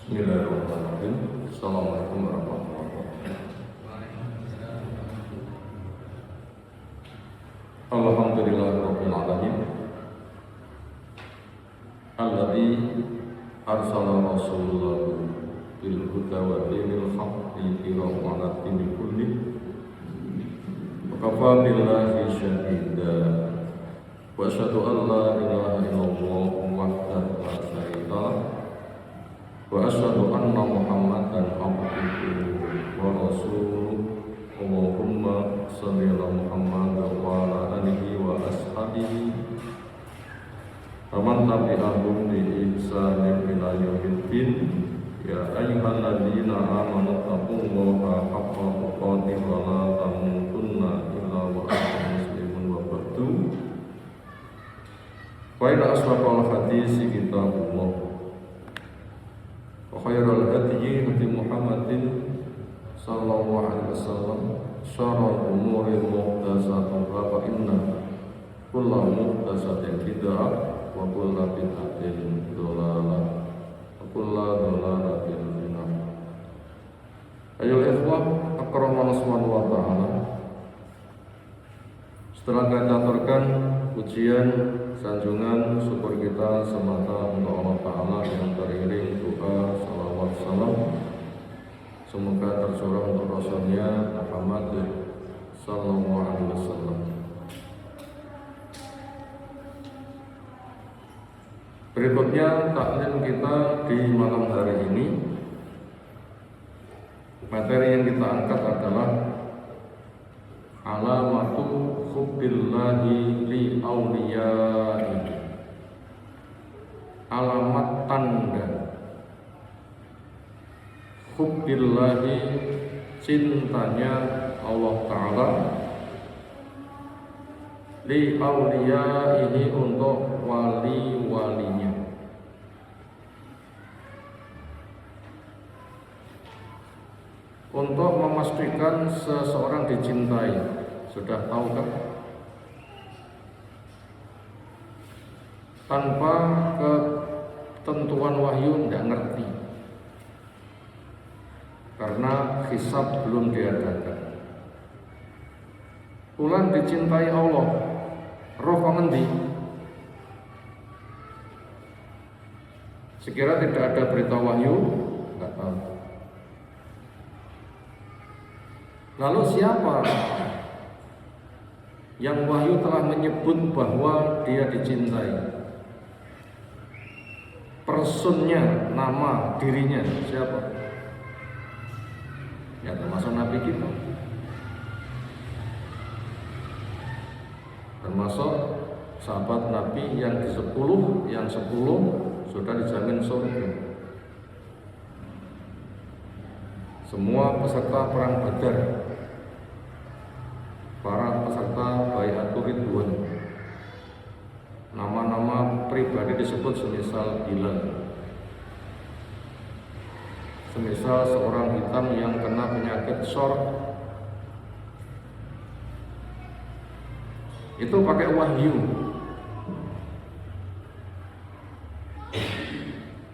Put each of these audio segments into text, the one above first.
Bismillahirrahmanirrahim. Assalamualaikum warahmatullahi wabarakatuh. Alhamdulillahirabbil alamin. Alladzi arsala rasulahu bil huda wa dinil haqqi rahmatan lil kulli. Wa kafa billahi shahida. Wa asyhadu an la ilaha illallah wahdahu la syarika lah. Wa asyhadu anna Muhammadan abduhu wa rasuluh. Allahumma shalli ala Muhammad wa ala alihi wa ashabihi wa man tabi'ahum bi ihsanin ila yaumiddin. Ya ayyuhalladzina amanu taqullaha haqqa tuqatih wa la tamutunna illa wa antum muslimun wa ba'du. Wa inna ashrafal hadisi kitabullah wa khairal hadyi hadi Muhammadin sallallahu alaihi wasallam, syarrul umuri muhdatsatuha wa inna kulla muhdatsatin bid'ah wa kulla bid'atin dhalalah wa kulla dhalalatin finnar. Ayyuhal ikhwah, akramana subhanahu wa ta'ala. Setelah kita aturkan pujian, sanjungan, syukur kita semata untuk Allah Ta'ala yang teriring doa, salawat, salam semoga tercurah untuk Rasulnya Muhammad sallallahu alaihi wasallam. Berikutnya taklim kita di malam hari ini. Materi yang kita angkat adalah alamatu hubbillahi li awliyaihi. Alamat tanda hubbillahi, cintanya Allah Ta'ala, li awliyaihi, untuk wali-walinya. Untuk memastikan seseorang dicintai, sudah tahu kan? Tanpa ketentuan wahyu tidak ngerti, karena hisab belum diadakan. Ulang dicintai Allah, roh pengendi? Sekira tidak ada berita wahyu, nggak tahu. Lalu siapa yang wahyu telah menyebut bahwa dia dicintai? Personnya, nama dirinya siapa? Ya termasuk Nabi kita, termasuk sahabat Nabi yang ke-10, yang 10 sudah dijamin surga. Semua peserta perang Badar, para peserta Bai'atur Ridwan, nama-nama pribadi disebut semisal Bilal, semisal seorang hitam yang kena penyakit syarq, itu pakai wahyu.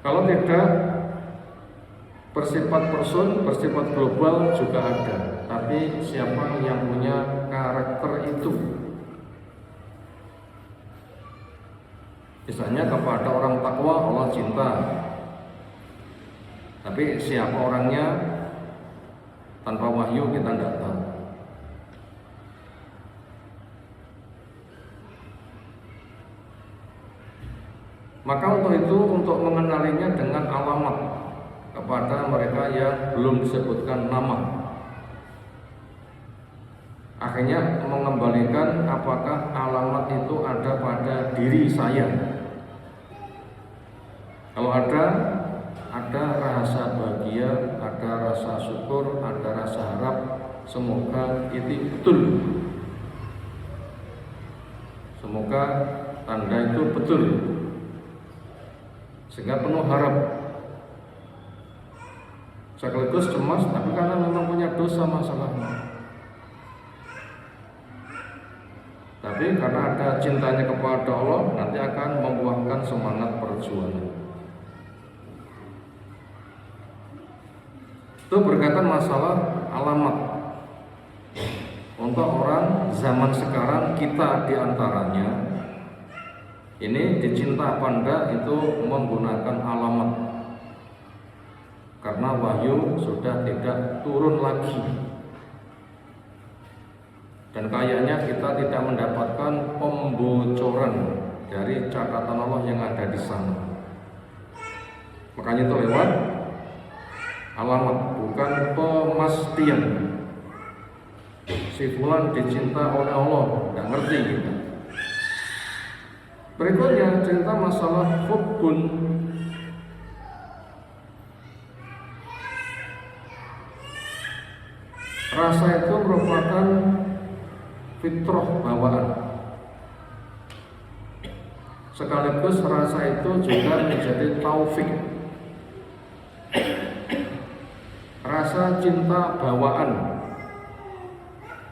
Kalau tidak, bersifat person, bersifat global juga ada. Tapi siapa yang punya karakter itu? Misalnya kepada orang takwa Allah cinta, tapi siapa orangnya tanpa wahyu kita tidak tahu. Maka untuk itu, untuk mengenalinya dengan alamat kepada mereka yang belum disebutkan nama, akhirnya mengembalikan apakah alamat itu ada pada diri saya. Kalau ada rasa bahagia, ada rasa syukur, ada rasa harap, semoga itu betul. Semoga tanda itu betul, sehingga penuh harap. Sekaligus cemas, tapi karena memang punya dosa masalahnya. Tapi karena ada cintanya kepada Allah, nanti akan membuahkan semangat perjuangan. Itu berkaitan masalah alamat. Untuk orang zaman sekarang, kita diantaranya ini dicinta panda itu menggunakan alamat, karena wahyu sudah tidak turun lagi, dan kayaknya kita tidak mendapatkan pembocoran dari catatan Allah yang ada di sana. Makanya itu lewat alamat, bukan pemastian. Si fulan dicinta oleh Allah, nggak ngerti gitu. Berikutnya cerita masalah hubbun. Rasa itu merupakan fitrah bawaan. Sekaligus rasa itu juga menjadi taufik. Rasa cinta bawaan,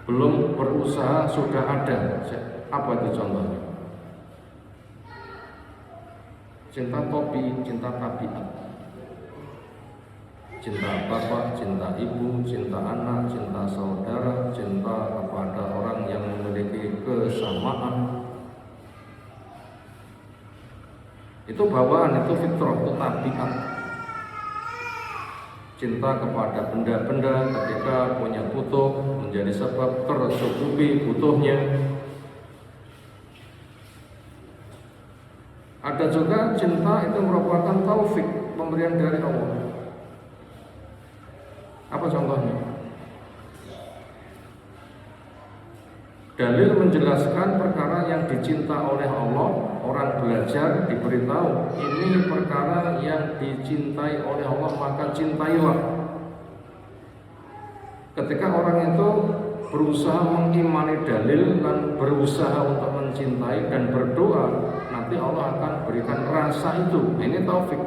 belum berusaha sudah ada. Apa itu contohnya? Cinta topi, cinta tabiat, cinta bapak, cinta ibu, cinta anak, cinta saudara, cinta kepada orang yang memiliki kesamaan. Itu bawaan, itu fitrah, itu tabiat. Cinta kepada benda-benda ketika punya butuh, menjadi sebab tercukupi butuhnya. Ada juga cinta itu merupakan taufik, pemberian dari Allah. Apa contohnya? Dalil menjelaskan perkara yang dicinta oleh Allah. Orang belajar diberitahu, ini perkara yang dicintai oleh Allah, maka cintailah. Ketika orang itu berusaha mengimani dalil dan berusaha untuk mencintai dan berdoa, nanti Allah akan berikan rasa itu. Ini taufik.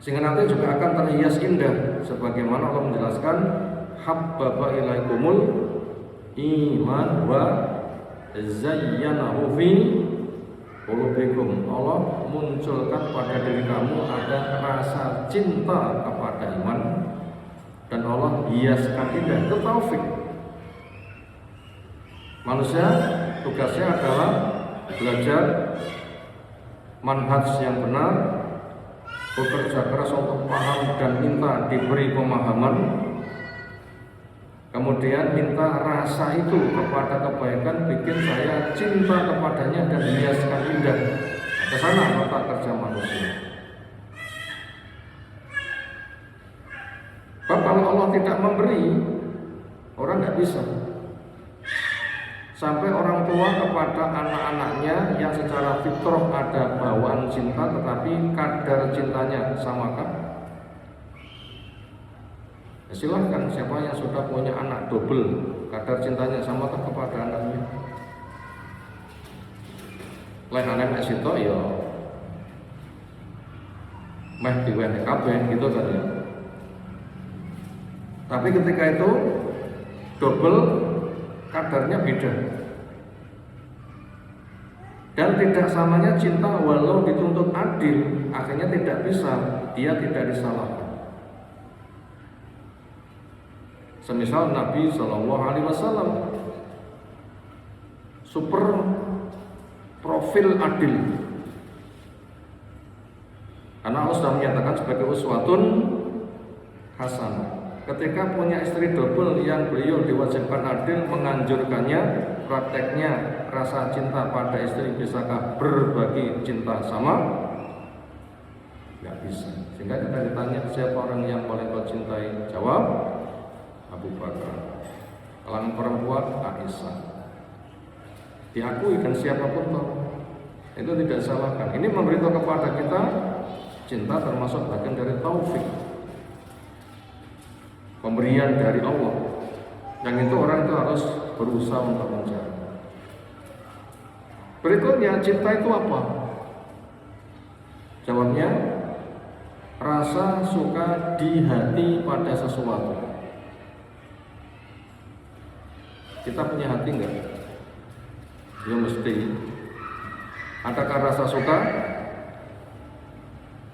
Sehingga nanti juga akan terhias indah, sebagaimana Allah menjelaskan, habbaba ilaikumul iman wa zayyanahu fi qulubikum. Allah munculkan pada diri kamu ada rasa cinta kepada iman, dan Allah hiaskan indah. Itu taufik. Manusia tugasnya adalah belajar manhaj yang benar, bekerja keras untuk paham dan minta diberi pemahaman, kemudian minta rasa itu kepada kebaikan, bikin saya cinta kepadanya dan hiaskan indah. Ke sana tata kerja manusia. Sebab kalau Allah tidak memberi, orang nggak bisa. Sampai orang tua kepada anak-anaknya yang secara fitrah ada bawaan cinta, tetapi kadar cintanya samakan. Ya silahkan, siapa yang sudah punya anak double, kadar cintanya samakan kepada anaknya. Lain anak situ ya meh diwenehi kabeh gitu kan ya. Tapi ketika itu double, kadarnya beda. Dan tidak samanya cinta walau dituntut adil, akhirnya tidak bisa, dia tidak disalahkan. Semisal Nabi SAW super profil adil, karena Allah sudah menyatakan sebagai uswatun hasanah. Ketika punya istri double yang beliau diwajibkan adil, menganjurkannya, prakteknya rasa cinta pada istri bisakah berbagi cinta sama? Gak bisa. Sehingga kita ditanya siapa orang yang paling kau cintai, jawab Abu Bakar. Kalangan perempuan Aisyah. Diakui dan siapapun tahu. Itu tidak salahkan. Ini memberitahu kepada kita cinta termasuk bagian dari taufik, pemberian dari Allah. Yang itu orang itu harus berusaha untuk mencari. Berikutnya, cinta itu apa? Jawabnya, rasa suka di hati pada sesuatu. Kita punya hati enggak? Ya mesti. Adakah rasa suka?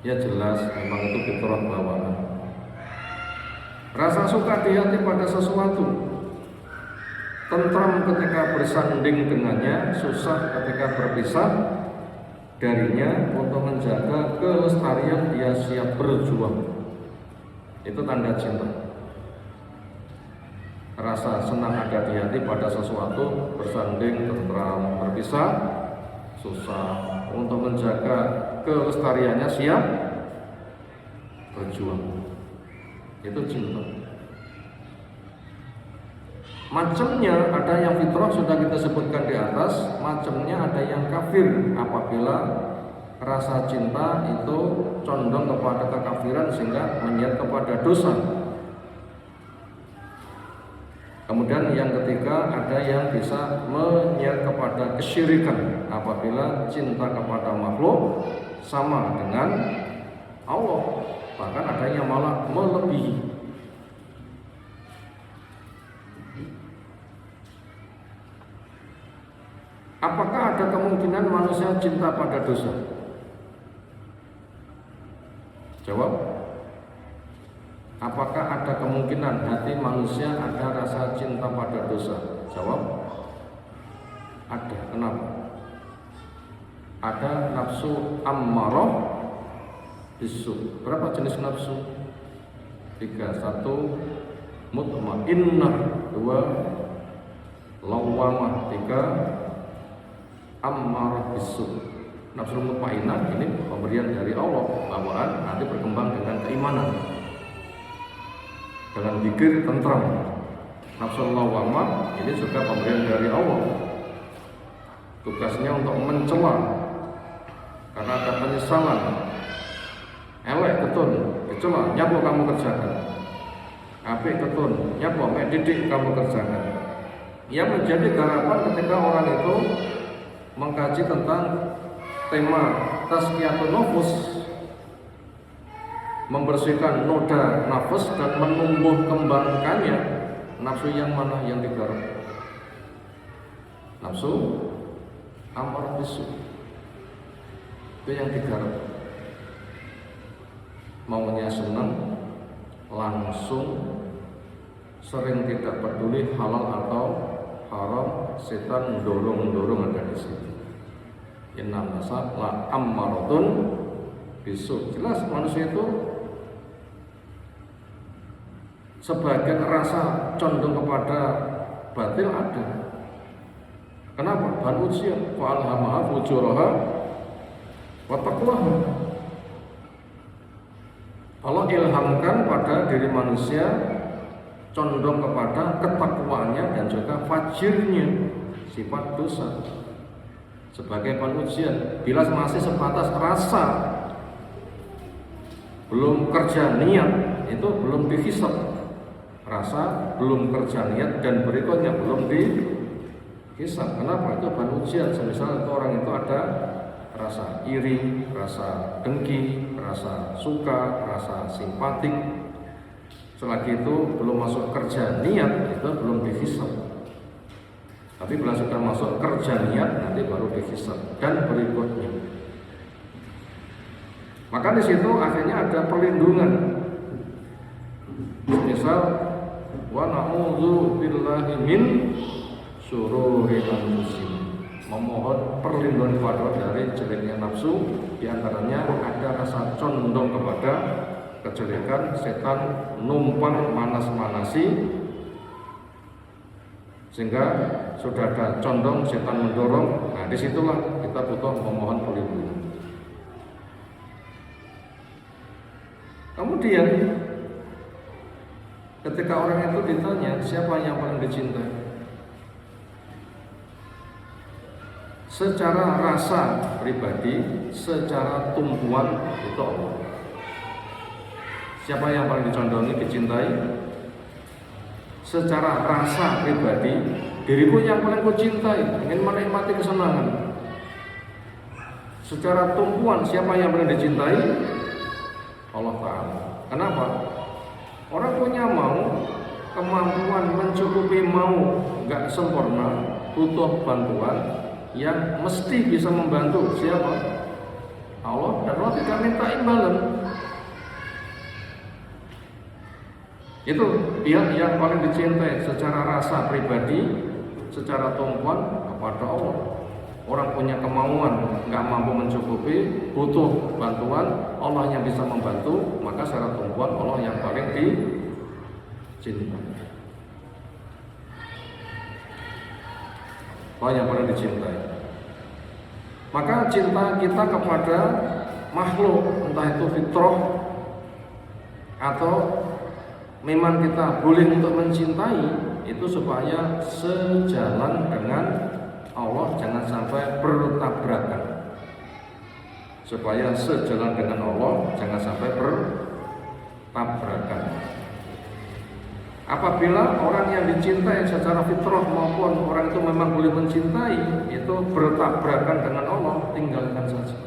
Ya jelas memang itu fitrah bawaan. Rasa suka di hati pada sesuatu, tentram ketika bersanding dengannya, susah ketika berpisah darinya. Untuk menjaga kelestarian dia siap berjuang. Itu tanda cinta. Rasa senang ada di hati pada sesuatu, bersanding, tentram, berpisah, susah. Untuk menjaga kelestariannya siap berjuang. Itu cinta. Macamnya ada yang fitrah sudah kita sebutkan di atas, macamnya ada yang kafir apabila rasa cinta itu condong kepada kekafiran sehingga menyeret kepada dosa. Kemudian yang ketiga ada yang bisa menyeret kepada kesyirikan apabila cinta kepada makhluk sama dengan Allah, bahkan ada yang malah melebihi. Apakah ada kemungkinan manusia cinta pada dosa? Jawab. Apakah ada kemungkinan hati manusia ada rasa cinta pada dosa? Jawab. Ada. Kenapa? Ada nafsu ammarah bisu. Berapa jenis nafsu? 3. 1 mutmainnah, 2 lawamah, 3 ammarah bisu. Nafsu mutmainnah ini pemberian dari Allah, bawaan nanti berkembang dengan keimanan, dengan zikir tentram. Nafsu lawamah ini juga pemberian dari Allah, tugasnya untuk mencela karena ada penyesalan. Elek ketun, dicela, nyapo kamu kerjakan. Apik ketun, nyapo mek didik kamu kerjakan. Yang menjadi garapan ketika orang itu mengkaji tentang tema tazkiyatun nufus, membersihkan noda nafas dan menumbuh kembangkannya. Nafsu yang mana yang digarap? Nafsu amar bisu, itu yang digarap. Maunya senang, langsung, sering tidak peduli halal atau haram, setan dorong ada di situ. Inna nasa la ammaratun bisu. Jelas manusia itu sebagian rasa condong kepada batil ada. Kenapa? Ban ujian wa alhamaha fujuraha wa taqwaha. Allah ilhamkan pada diri manusia condong kepada ketakwaannya dan juga fajirnya, sifat dosa, sebagai penujian. Bila masih sebatas rasa, belum kerja niat, itu belum dihisab. Rasa belum kerja niat dan berikutnya belum dihisab. Kenapa? Itu penujian. Misalnya itu orang itu ada rasa iri, rasa dengki, rasa suka, rasa simpatik. Selagi itu belum masuk kerja niat, itu belum dihisab. Tapi bila sudah masuk kerja niat, nanti baru dihisab dan berikutnya. Maka di situ akhirnya ada perlindungan. Misal, wa na'udzu billahi min syururi anfusina. Memohon perlindungan kepada dari jeleknya nafsu, diantaranya ada rasa condong kepada kejelekan, setan numpang manas-manasi, sehingga sudah ada condong, setan mendorong. Nah, disitulah kita butuh memohon perlindungan. Kemudian ketika orang itu ditanya siapa yang paling dicintai, secara rasa pribadi, secara tumpuan itu Allah. Siapa yang paling dicondongi, dicintai? Secara rasa pribadi, diriku yang paling kucintai, ingin menikmati kesenangan. Secara tumpuan, siapa yang paling dicintai? Allah Ta'ala. Kenapa? Orang punya mau, kemampuan mencukupi mau, nggak sempurna, butuh bantuan yang mesti bisa membantu. Siapa? Allah dan Allah tidak minta imbalan. Itu pihak yang paling dicintai secara rasa pribadi, secara tumpuan kepada Allah. Orang punya kemauan, nggak mampu mencukupi, butuh bantuan, Allah yang bisa membantu, maka secara tumpuan Allah yang paling dicintai. Allah yang paling dicintai. Maka cinta kita kepada makhluk, entah itu fitrah atau memang kita boleh untuk mencintai, itu supaya sejalan dengan Allah, jangan sampai bertabrakan. Supaya sejalan dengan Allah, jangan sampai bertabrakan. Apabila orang yang dicintai secara fitrah maupun orang itu memang boleh mencintai, itu bertabrakan dengan Allah, tinggalkan saja.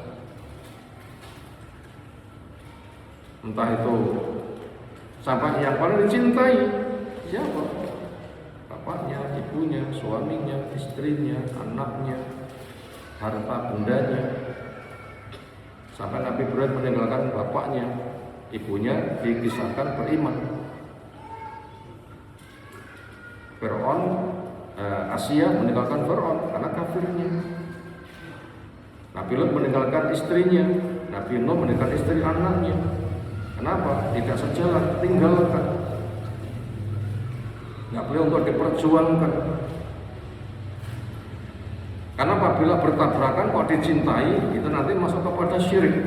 Entah itu sampai yang paling dicintai siapa? Bapaknya, ibunya, suaminya, istrinya, anaknya, harta bendanya. Sampai Nabi Ibrahim meninggalkan bapaknya, ibunya dikisahkan beriman. Fir'aun, Asia meninggalkan Fir'aun karena kafirnya. Nabi Lut meninggalkan istrinya, Nabi Nuh meninggalkan istri anaknya. Kenapa? Tidak sejalan, tinggalkan. Nggak boleh untuk diperjuangkan. Karena apabila bertabrakan kok dicintai, itu nanti masuk kepada syirik.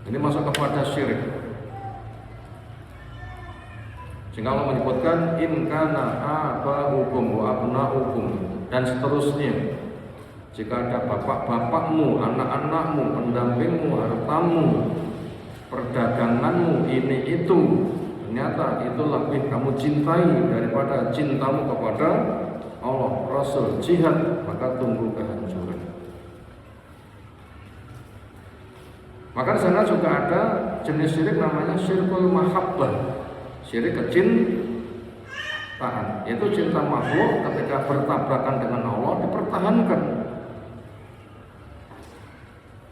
Ini masuk kepada syirik. Sehingga Allah menyebutkan in kana aba'ukum wa abna'ukum dan seterusnya. Jika ada bapak-bapakmu, anak-anakmu, pendampingmu, hartamu, perdaganganmu, ini itu, ternyata itu lebih kamu cintai daripada cintamu kepada Allah, Rasul, jihad, maka tunggu kehancuran. Maka di sana juga ada jenis syirik namanya syirkul mahabbah. Syirik kecintaan, yaitu cinta makhluk ketika bertabrakan dengan Allah dipertahankan,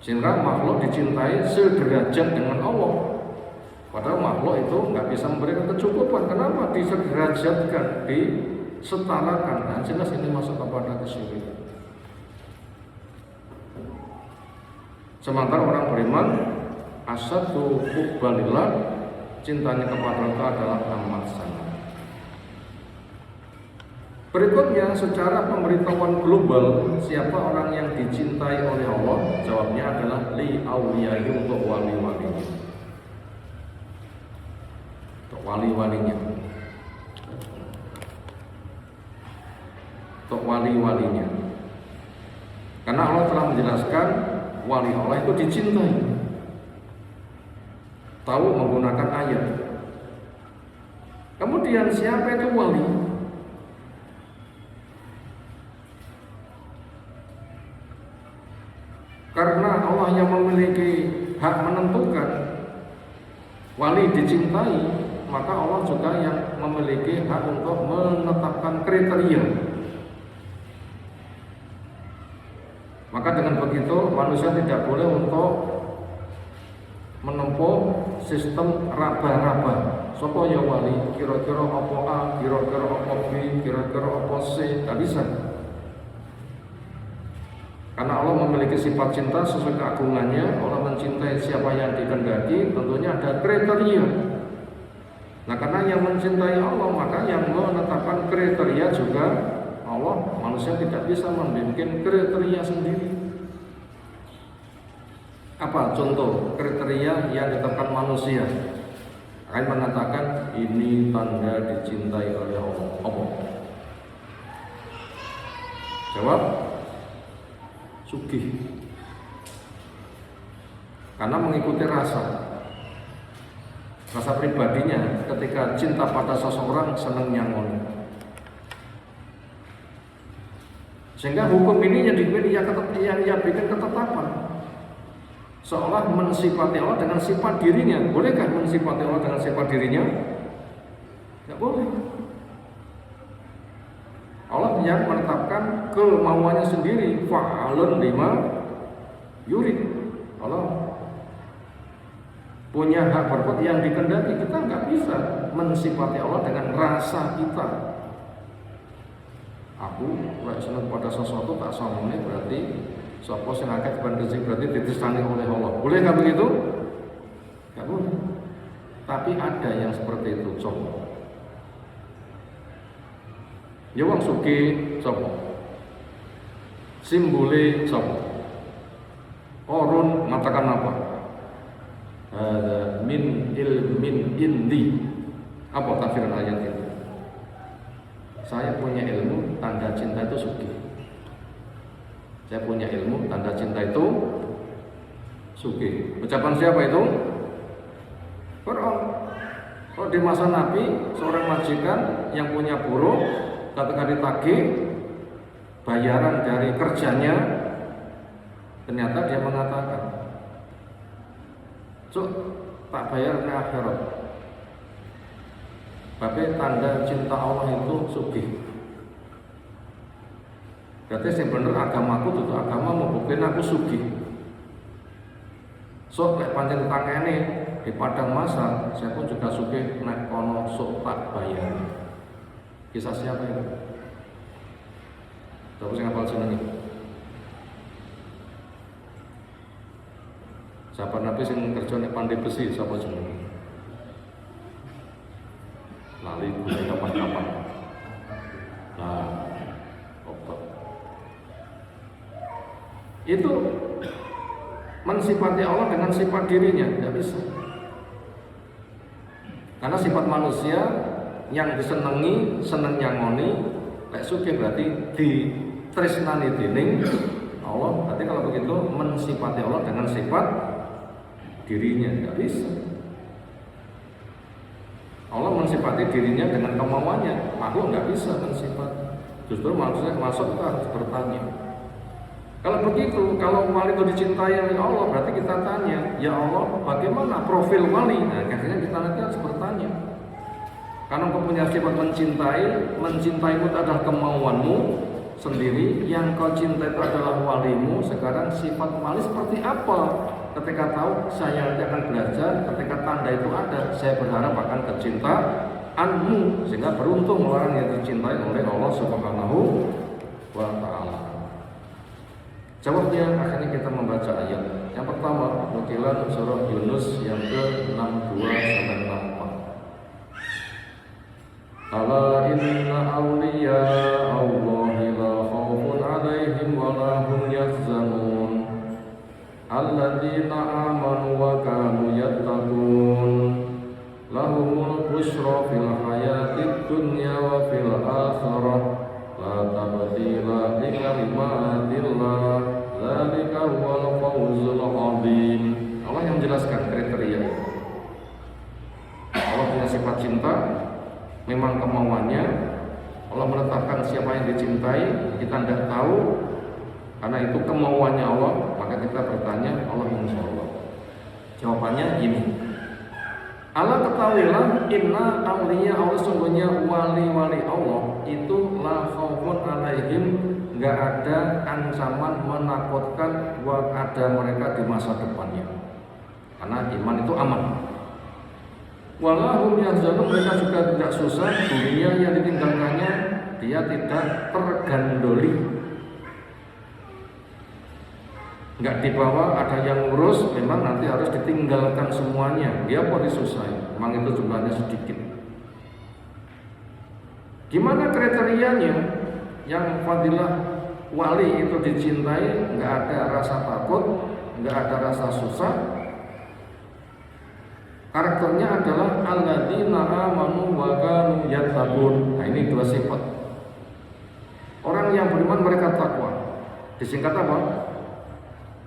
sehingga makhluk dicintai sederajat dengan Allah. Padahal makhluk itu nggak bisa memberikan kecukupan. Kenapa? Disederajatkan, disetarakan. Nah, jelas ini masuk kepada kesyirikan. Sementara orang beriman asyaddu hubbalillah, cintanya kepada Allah adalah amat sangat. Berikutnya, secara pemberitahuan global, siapa orang yang dicintai oleh Allah? Jawabnya adalah li awliyahi, untuk wali-walinya. Untuk wali-walinya. Untuk wali-walinya. Karena Allah telah menjelaskan wali Allah itu dicintai. Tahu menggunakan ayat. Kemudian siapa itu wali? Karena Allah yang memiliki hak menentukan wali dicintai, maka Allah juga yang memiliki hak untuk menetapkan kriteria. Maka dengan begitu manusia tidak boleh untuk menempuh sistem raba-raba. Sopo ya wali, kira-kira apa A, kira-kira apa B, kira-kira apa C, tidak bisa. Karena Allah memiliki sifat cinta sesuai keagungannya. Allah mencintai siapa yang dikehendaki, tentunya ada kriteria. Nah, karena yang mencintai Allah, maka yang menetapkan kriteria juga Allah. Manusia tidak bisa membuat kriteria sendiri. Apa contoh kriteria yang ditetapkan manusia? Akan mengatakan ini tanda dicintai oleh Allah. Jawab, sugih. Karena mengikuti rasa pribadinya. Ketika cinta pada seseorang, senang nyangon. Sehingga hukum ini yang bikin ketetapan. Seolah mensifati Allah dengan sifat dirinya. Bolehkah mensifati Allah dengan sifat dirinya? Tidak boleh. Allah yang menetapkan kemauannya sendiri. Fa'alun lima yurid. Allah punya hak berbuat yang dikehendaki. Kita nggak bisa mensifati Allah dengan rasa kita. Aku lek seneng pada sesuatu tak somone berarti sapa sing akeh ban rezeki berarti ditresani oleh Allah. Boleh nggak begitu? Nggak boleh. Tapi ada yang seperti itu, coba. Ya wong sugih coba. Simbole coba. Korun mengatakan apa? Min ilmin indi. Apa tafsir ayat itu? Saya punya ilmu, tanda cinta itu sugih. Saya punya ilmu, tanda cinta itu sugih. Ucapan siapa itu? Quran. Kalau di masa Nabi, seorang majikan yang punya buruh ketika ditagih bayaran dari kerjanya, ternyata dia mengatakan, "Cuk, tak bayar nek akhirat." Tapi tanda cinta Allah itu sugih. Berarti yang bener agamaku itu agama mau buktiin aku sugih. Sok lek pancen tangene di padang masa, saya pun juga sugih nek kono sok tak bayar. Kisah siapa itu? Coba sing hafal jenenge. Sahabat Nabi sing kerja nek pandai besi sapa jenenge? Lali gue kapan-kapan. Nah, obat. Itu mensifati Allah dengan sifat dirinya, tidak bisa. Karena sifat manusia yang disenangi, seneng nyangoni, lek sugih berarti ditresnani dening Allah. Berarti kalau begitu mensifati Allah dengan sifat dirinya, tidak bisa. Allah mensifati dirinya dengan kemauannya, makhluk nggak bisa mensifat. Justru manusia masuk itu harus bertanya. Kalau begitu, kalau wali itu dicintai oleh Allah, berarti kita tanya, ya Allah, bagaimana profil wali? Nah, akhirnya kita nanti harus bertanya. Karena kau punya sifat mencintaimu itu adalah kemauanmu sendiri, yang kau cintai itu adalah walimu. Sekarang sifat wali seperti apa? Ketika tahu saya nanti akan belajar, ketika tanda itu ada, saya berharap akan kecintaanmu, sehingga beruntung orang yang dicintai oleh Allah Subhanahu wa Ta'ala. Jawabnya akhirnya kita membaca ayat. Yang pertama, nukilan surah Yunus yang ke-62 sampai 64. Ala inna awliya Allahi la khawfun alaihim wa la hum yahzanun. Alladzina amanu wa kanu yattaqun. Lahumul busyra fil hayatid dunya wa fil akhirah. La tabdila li kalimatillah. Dzalika huwal fawzul 'adzim. Allah yang menjelaskan kriteria. Allah punya sifat cinta, memang kemauannya. Allah menetapkan siapa yang dicintai, kita tidak tahu. Karena itu kemauannya Allah, maka kita bertanya, Allah insya Allah. Jawabannya ini. Allah ketahuilah, inna awliya Allah, sungguhnya wali-wali Allah itu la khaufun alaihim, nggak ada ancaman menakutkan buat ada mereka di masa depannya. Karena iman itu aman. Walahum yahzanun, mereka juga tidak susah, dunia yang ditinggalkannya dia tidak tergandoli. Nggak dibawa, ada yang ngurus, memang nanti harus ditinggalkan semuanya. Dia kok disusahkan, memang itu jumlahnya sedikit. Gimana kriterianya? Yang fadilah wali itu dicintai, nggak ada rasa takut, nggak ada rasa susah. Karakternya adalah alladzina amanu wa kanu yattaqun. Nah, ini dua sifat. Orang yang beriman mereka takwa. Disingkat apa?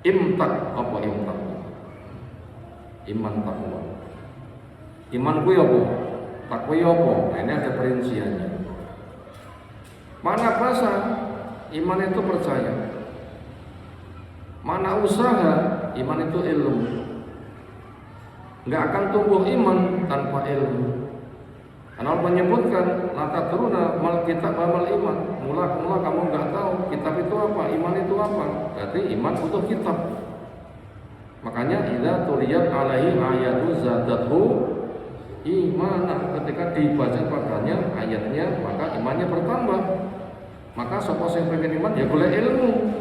Imtak. Apa imtak? Iman takwa. Iman kuwi apa? Takwa apa? Nah, ini ada perinciannya. Mana rasa? Iman itu percaya. Mana usaha? Iman itu ilmu. Nggak akan tumbuh iman tanpa ilmu. Karena Allah menyebutkan lata turuna mal kitab amal iman. Mula kamu nggak tahu kitab Berarti iman butuh kitab. Makanya idza tuliyat alaihi ayatu zadathu imanah, ketika dibaca padanya ayatnya maka imannya bertambah. Maka sapa sing pengen iman ya golek ilmu.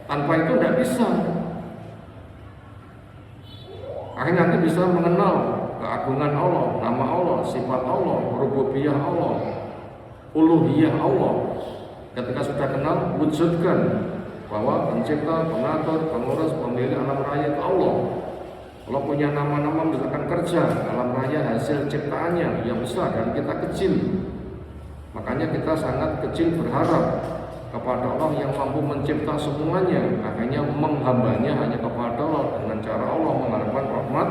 Tanpa itu tidak bisa. Akhirnya nanti bisa mengenal keagungan Allah, nama Allah, sifat Allah, rububiyah Allah, uluhiyah Allah. Ketika sudah kenal, wujudkan bahwa pencipta, pengatur, pengurus, pemilik alam raya itu Allah. Allah punya nama-nama misalkan kerja, alam raya hasil ciptaannya yang besar dan kita kecil. Makanya kita sangat kecil berharap kepada Allah yang mampu mencipta semuanya. Akhirnya menghambanya hanya kepada Allah dengan cara Allah, mengharapkan rahmat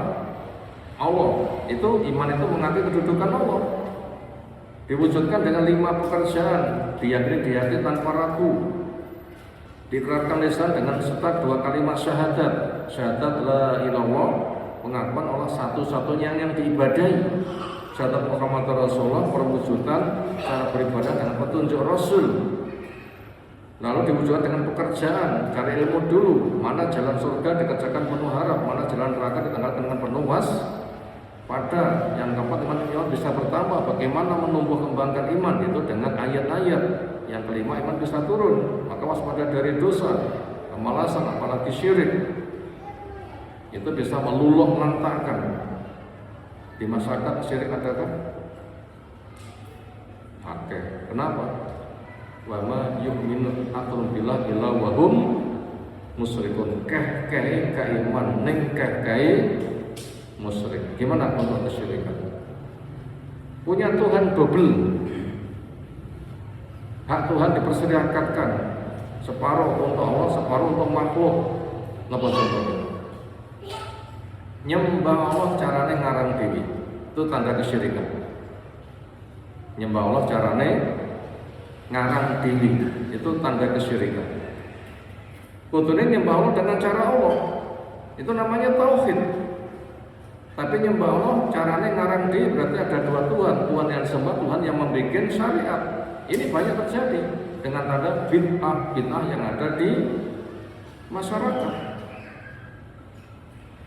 Allah. Itu iman itu mengakui kedudukan Allah. Diwujudkan dengan 5 pekerjaan, diyakini di hati tanpa ragu, dikeraskan lisan dengan serta 2 kalimat syahadat, syahadat la ilallah, pengakuan Allah satu-satunya yang diibadahi, syahadat Muhammad Rasulullah, perwujudan cara beribadah dengan petunjuk Rasul. Lalu diwujudkan dengan pekerjaan, cari ilmu dulu, mana jalan surga dikerjakan penuh harap, mana jalan neraka ditanggalkan dengan penuh pada. Yang keempat, iman bisa bertambah. Bagaimana menumbuh kembangkan iman itu dengan ayat-ayat. Yang kelima, iman bisa turun. Maka waspada dari dosa, kemalasan, apalagi syirik. Itu bisa meluluh lantakkan. Di masyarakat syirik adakah? Oke, kenapa? Wa ma yu'minu aktsarun billahi illa wa hum musyrikun. Keh iman ning musyrik. Gimana untuk kesyirikan? Punya Tuhan double. Hak Tuhan diperserikatkan, separuh untuk Allah, separuh untuk makhluk. Napa contohnya? Nyembah Allah carane ngarang dewi. Itu tanda kesyirikan. Nyembah Allah carane ngarang dewi. Itu tanda kesyirikan. Kudune nyembah Allah dengan cara Allah. Itu namanya tauhid. Tapi nyembah Allah caranya ngarang diri, berarti ada 2 Tuhan. Tuhan yang sembah, Tuhan yang membuat syariat. Ini banyak terjadi dengan tanda bid'ah yang ada di masyarakat.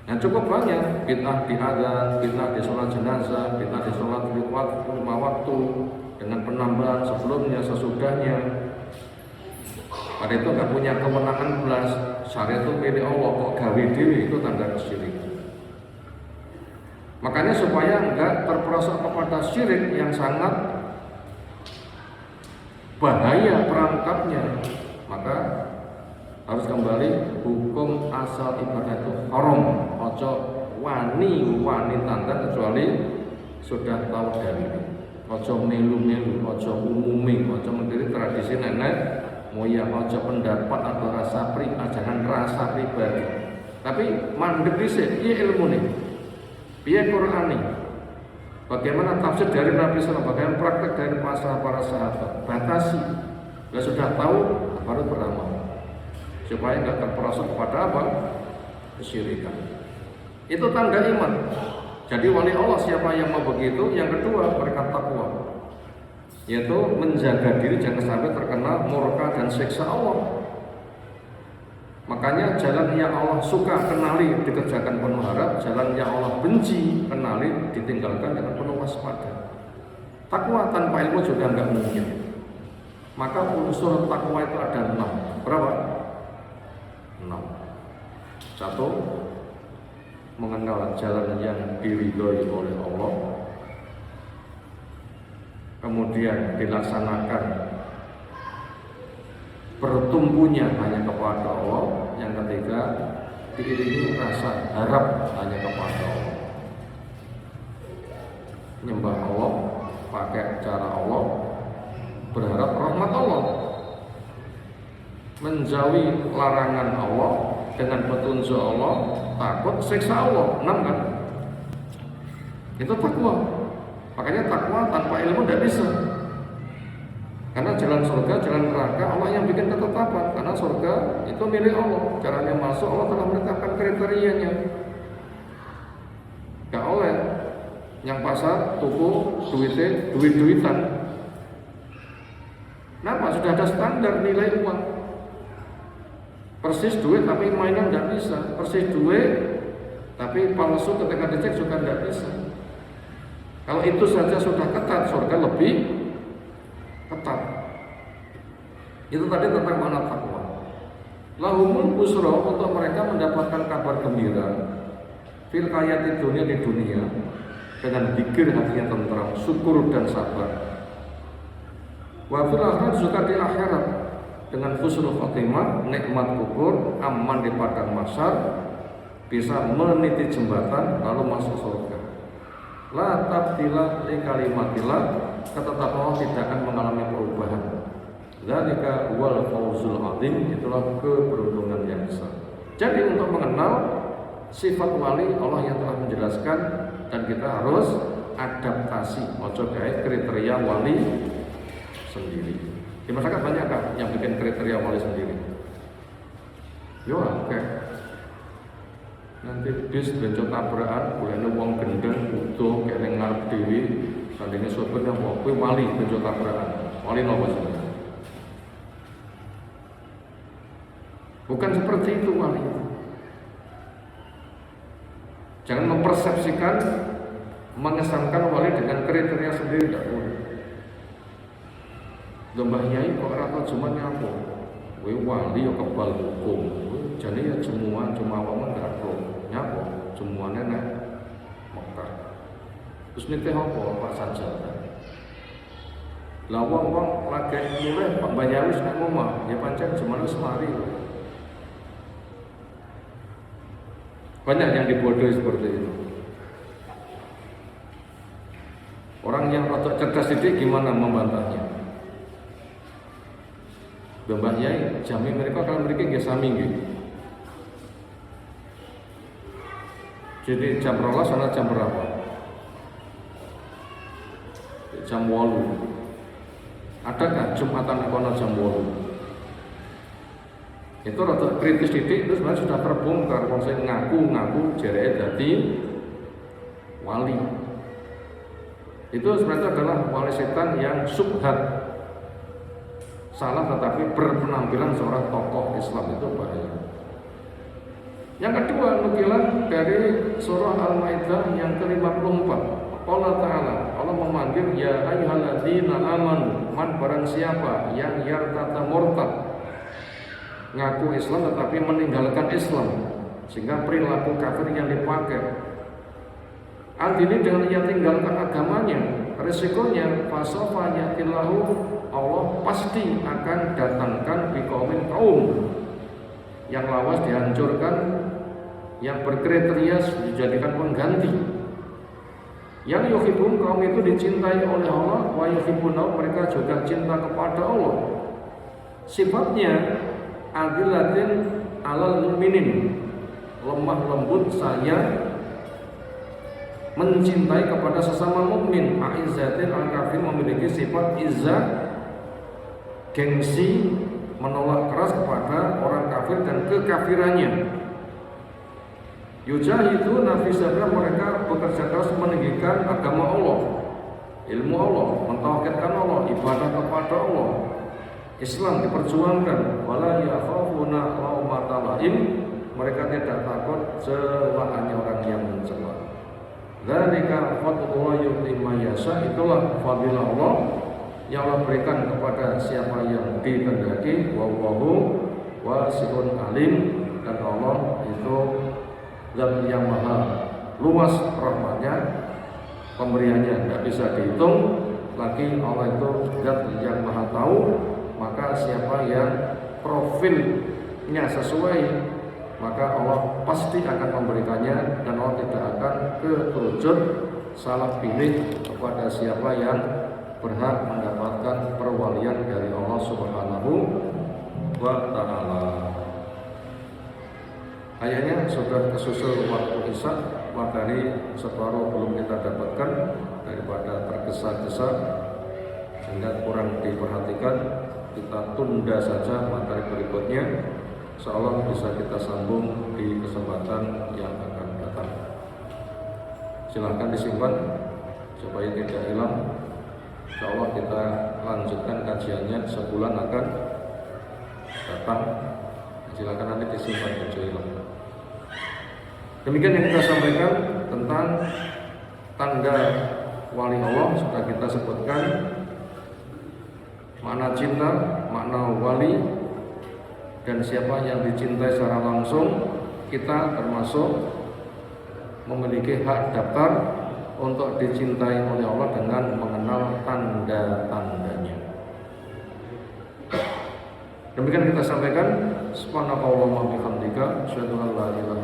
Nah, cukup banyak bid'ah di adzan, bid'ah di sholat jenazah, bid'ah di sholat 5 waktu dengan penambahan sebelumnya, sesudahnya. Pada itu nggak punya kewenangan belas. Syariat itu milik Allah, kok gawe dewi, itu tanda kesyirikan. Makanya supaya enggak terperosok kepada syirik yang sangat bahaya perangkapnya, maka harus kembali hukum asal ibadah itu haram. Ojo wani tanda kecuali sudah tahu dari. Ojo melu, ojo umumi, ojo mendiri tradisi nenek moyang, ojo pendapat atau rasa jangan rasa pribadi. Tapi mandek dhisik, iya ilmu nih. Biar Quran ini, bagaimana tafsir dari Nabi SAW, bagaimana praktek dari para sahabat, batasi. Kalau sudah tahu, baru beramal, supaya nggak terperosok kepada apa? Kesyirikan. Itu tanda iman. Jadi wali Allah siapa yang mau begitu? Yang kedua, mereka takwa, yaitu menjaga diri jangan sampai terkena murka dan siksa Allah. Makanya jalan yang Allah suka kenali dikerjakan penuh harap, jalan yang Allah benci kenali ditinggalkan dengan penuh waspada. Takwa tanpa ilmu juga nggak mungkin. Maka unsur takwa itu ada 6. Berapa? 6. 1. Mengenal jalan yang diridhoi oleh Allah. Kemudian dilaksanakan bertumbuhnya hanya kepada Allah. Yang ketiga, diiringi rasa harap hanya kepada Allah. Nyembah Allah, pakai cara Allah, berharap rahmat Allah, menjauhi larangan Allah dengan petunjuk Allah, takut siksa Allah. 6 kan? Itu takwa. Makanya takwa tanpa ilmu tidak bisa. Karena jalan surga, jalan neraka Allah yang bikin ketetapan. Karena surga itu milik Allah. Caranya masuk Allah telah menetapkan kriterianya. Gak oleh yang pasar tuku duit-duitan. Kenapa? Sudah ada standar nilai uang. Persis duit tapi mainan nggak bisa. Persis duit tapi palsu ketika dicek juga nggak bisa. Kalau itu saja sudah ketat, surga lebih ketat. Itu tadi tentang makna takwa. Lahumul busra, untuk mereka mendapatkan kabar gembira fil hayati dunia, di dunia, dengan zikir hatinya tentram, syukur dan sabar. Wa fil akhirat, juga di akhirat, dengan husnul khotimah, nikmat kubur, aman di padang mahsyar, bisa meniti jembatan lalu masuk surga. La tabdila li kalimatillah, ketetapan Allah tidak akan mengalami perubahan. Dzalika wal fawzul azim, itulah keberuntungan yang besar. Jadi untuk mengenal sifat wali Allah yang telah menjelaskan, dan kita harus adaptasi, ojo gawe kriteria wali sendiri. Di masyarakat banyak kan yang bikin kriteria wali sendiri. Yo oke. Nanti bis benco tabrakan, bolehnya wong gendeng utuh kayak ning ngarep dhewe, sandene sopirnya wong kuwi wali benco tabrakan. Wali nopo sebenarnya? Bukan seperti itu wali. Jangan mempersepsikan, mengesankan wali dengan kriteria sendiri, tidak boleh. Mbah Yai kok ora tau cuma nyapo. Kowe wali yo kebal hukum. Jane ya cuma wong ndak tau nyapo, cumane nek Mekah. Terus nitih apa Pak Sajjad? Lah wong lagi mulai Pak Mbah Yai wis nek omah, ya pancen cuma semari. Banyak yang dibodohi seperti itu. Orang yang rotok cerdas itu gimana membantahnya? Mbah Yai jami mereka kalau mereka nggih sami nggih. Jadi jam 12 sana jam berapa? Jam 8. Adakah Jumatan kono jam 8? Itu rada kritis titik, terus sebenarnya sudah terbongkar. Wong sing ngaku jereke dadi wali. Itu sebenarnya adalah wali setan yang subhat, salah tetapi berpenampilan seorang tokoh Islam, itu bahaya. Yang kedua, nukilan dari surah Al-Maidah yang ke-54. Allah Ta'ala, Allah memanggil ya ayyuhalladzina amanu, man barang siapa yang yartata murtad, ngaku Islam tetapi meninggalkan Islam, sehingga perilaku kafir yang dipakai. Artinya dengan ia tinggalkan agamanya, resikonya fasofa yatillahu, Allah pasti akan datangkan biqaumin kaum yang lawas dihancurkan, yang berkriteria dijadikan pengganti. Yang yuhibbun, kaum itu dicintai oleh Allah, wa yuhibbuna, mereka juga cinta kepada Allah. Sifatnya adilatin alal mu'minin, lemah lembut sayang, mencintai kepada sesama mukmin. Aizzatin al kafir, memiliki sifat izzah, gengsi, menolak keras kepada orang kafir dan kekafirannya. Yujahidu nafisabra, mereka bekerja keras meninggikan agama Allah, ilmu Allah, mentauhidkan Allah, ibadah kepada Allah. Islam diperjuangkan. Wala yakhafuna laumata laim, mereka tidak takut celaannya orang yang mencela. Dzalika fadlullah yu'ti man yasha, itulah fadilah Allah yang Allah berikan kepada siapa yang dikehendaki. Wallahu wasi'un alim, dan Allah itu zat yang maha luas rahmatnya, pemberiannya tidak bisa dihitung. Lagi Allah itu zat yang maha tahu. Maka siapa yang profilnya sesuai, maka Allah pasti akan memberikannya, dan Allah tidak akan keterucut salah pilih kepada siapa yang berhak mendapatkan perwalian dari Allah Subhanahu wa Ta'ala. Ayahnya sudah kesusul waktu Isya, materi separuh belum kita dapatkan daripada tergesa-gesa sehingga kurang diperhatikan. Kita tunda saja materi berikutnya, insyaallah bisa kita sambung di kesempatan yang akan datang. Silahkan disimpan supaya tidak hilang. Insyaallah kita lanjutkan kajiannya, sebulan akan datang. Silakan nanti disimpan di hilang. Demikian yang kita sampaikan tentang tanda wali Allah. Sudah kita sebutkan makna cinta, makna wali, dan siapa yang dicintai secara langsung. Kita termasuk memiliki hak daftar untuk dicintai oleh Allah dengan mengenal tanda-tandanya. Demikian kita sampaikan. Subhanakallahumma wa bihamdika, asyhadu an la ilaha